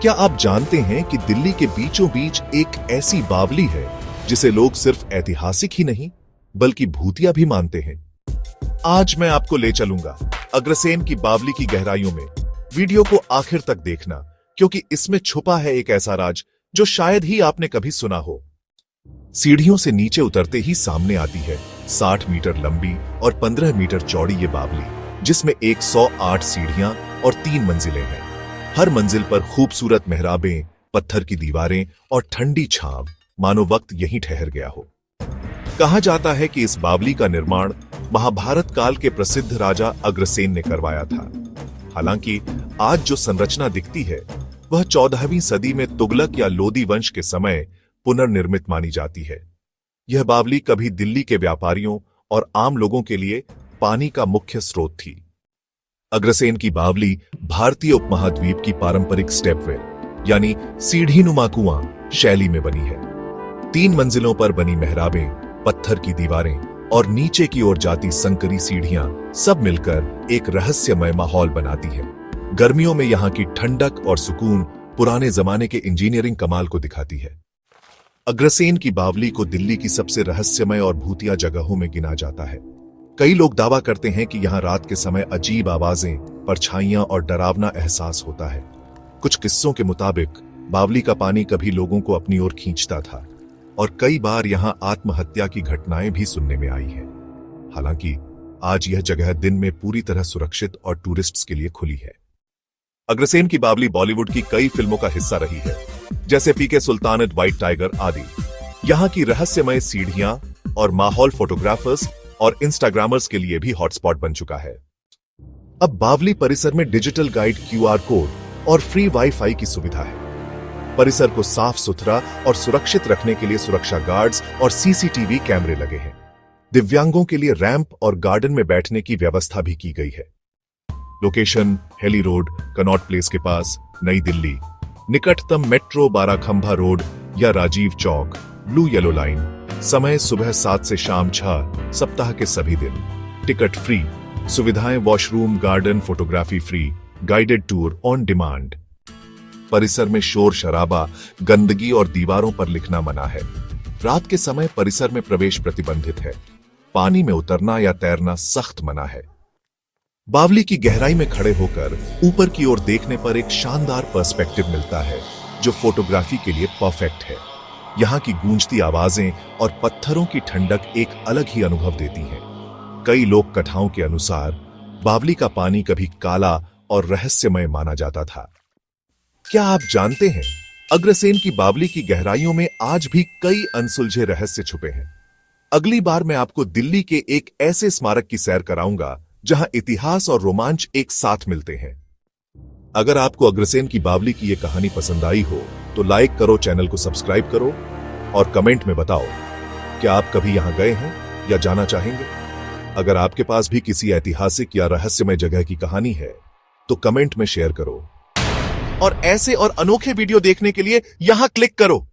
क्या आप जानते हैं कि दिल्ली के बीचों बीच एक ऐसी बावली है जिसे लोग सिर्फ ऐतिहासिक ही नहीं बल्कि भूतिया भी मानते हैं। आज मैं आपको ले चलूंगा अग्रसेन की बावली की गहराइयों में। वीडियो को आखिर तक देखना क्योंकि इसमें छुपा है एक ऐसा राज जो शायद ही आपने कभी सुना हो। सीढ़ियों से नीचे उतरते ही सामने आती है 60 मीटर लंबी और 15 मीटर चौड़ी ये बावली, जिसमें 108 सीढ़ियां और 3 मंजिलें हैं। हर मंजिल पर खूबसूरत मेहराबें, पत्थर की दीवारें और ठंडी छांव, मानो वक्त यहीं ठहर गया हो। कहा जाता है कि इस बावली का निर्माण महाभारत काल के प्रसिद्ध राजा अग्रसेन ने करवाया था। हालांकि आज जो संरचना दिखती है वह 14वीं सदी में तुगलक या लोदी वंश के समय पुनर्निर्मित मानी जाती है। यह बावली कभी दिल्ली के व्यापारियों और आम लोगों के लिए पानी का मुख्य स्रोत थी। अग्रसेन की बावली भारतीय उपमहाद्वीप की पारंपरिक स्टेपवे यानी सीढ़ीनुमा कुआं शैली में बनी है। 3 मंजिलों पर बनी मेहराबें, पत्थर की दीवारें और नीचे की ओर जाती संकरी सीढ़ियां सब मिलकर एक रहस्यमय माहौल बनाती है। गर्मियों में यहां की ठंडक और सुकून पुराने जमाने के इंजीनियरिंग कमाल को दिखाती है। अग्रसेन की बावली को दिल्ली की सबसे रहस्यमय और भूतिया जगहों में गिना जाता है। कई लोग दावा करते हैं कि यहां रात के समय अजीब आवाजें, परछाइयां और डरावना एहसास होता है। कुछ किस्सों के मुताबिक बावली का पानी कभी लोगों को अपनी ओर खींचता था और कई बार यहां आत्महत्या की घटनाएं भी सुनने में आई हैं। हालांकि आज यह जगह दिन में पूरी तरह सुरक्षित और टूरिस्ट्स के लिए खुली है। अग्रसेन की बावली बॉलीवुड की कई फिल्मों का हिस्सा रही है, जैसे पीके सुल्तानेट, व्हाइट टाइगर आदि। यहां की रहस्यमय सीढ़ियां और माहौल फोटोग्राफर्स और इंस्टाग्रामर्स के लिए भी हॉटस्पॉट बन चुका है। अब बावली परिसर में डिजिटल गाइड, QR कोड और फ्री वाईफाई की सुविधा है। परिसर को साफ सुथरा और सुरक्षित रखने के लिए सुरक्षा गार्ड्स और CCTV कैमरे लगे हैं। दिव्यांगों के लिए रैंप और गार्डन में बैठने की व्यवस्था भी की गई है। Location Hailey road, Connaught place के पास, नई दिल्ली। निकटतम मेट्रो बाराखंभा रोड या Rajiv Chowk, blue yellow line. समय सुबह 7 से शाम 6, सप्ताह के सभी दिन। Ticket free. सुविधाएं washroom, garden, photography free, guided tour on demand. परिसर में शोर शराबा, गंदगी और दीवारों पर लिखना मना है। रात के समय परिसर में प्रवेश प्रतिबंधित है। पानी में उतरना या तैरना सख्त मना है। बावली की गहराई में खड़े होकर ऊपर की ओर देखने पर एक शानदार पर्सपेक्टिव मिलता है जो फोटोग्राफी के लिए परफेक्ट है। यहाँ की गूंजती आवाजें और पत्थरों की ठंडक एक अलग ही अनुभव देती हैं। कई लोक कथाओं के अनुसार बावली का पानी कभी काला और रहस्यमय माना जाता था। क्या आप जानते हैं अग्रसेन की बावली की गहराइयों में आज भी कई अनसुलझे रहस्य छुपे हैं। अगली बार मैं आपको दिल्ली के एक ऐसे स्मारक की सैर कराऊंगा जहां इतिहास और रोमांच एक साथ मिलते हैं। अगर आपको अग्रसेन की बावली की यह कहानी पसंद आई हो तो लाइक करो, चैनल को सब्सक्राइब करो और कमेंट में बताओ क्या आप कभी यहां गए हैं या जाना चाहेंगे। अगर आपके पास भी किसी ऐतिहासिक या रहस्यमय जगह की कहानी है तो कमेंट में शेयर करो और ऐसे और अनोखे वीडियो देखने के लिए यहां क्लिक करो।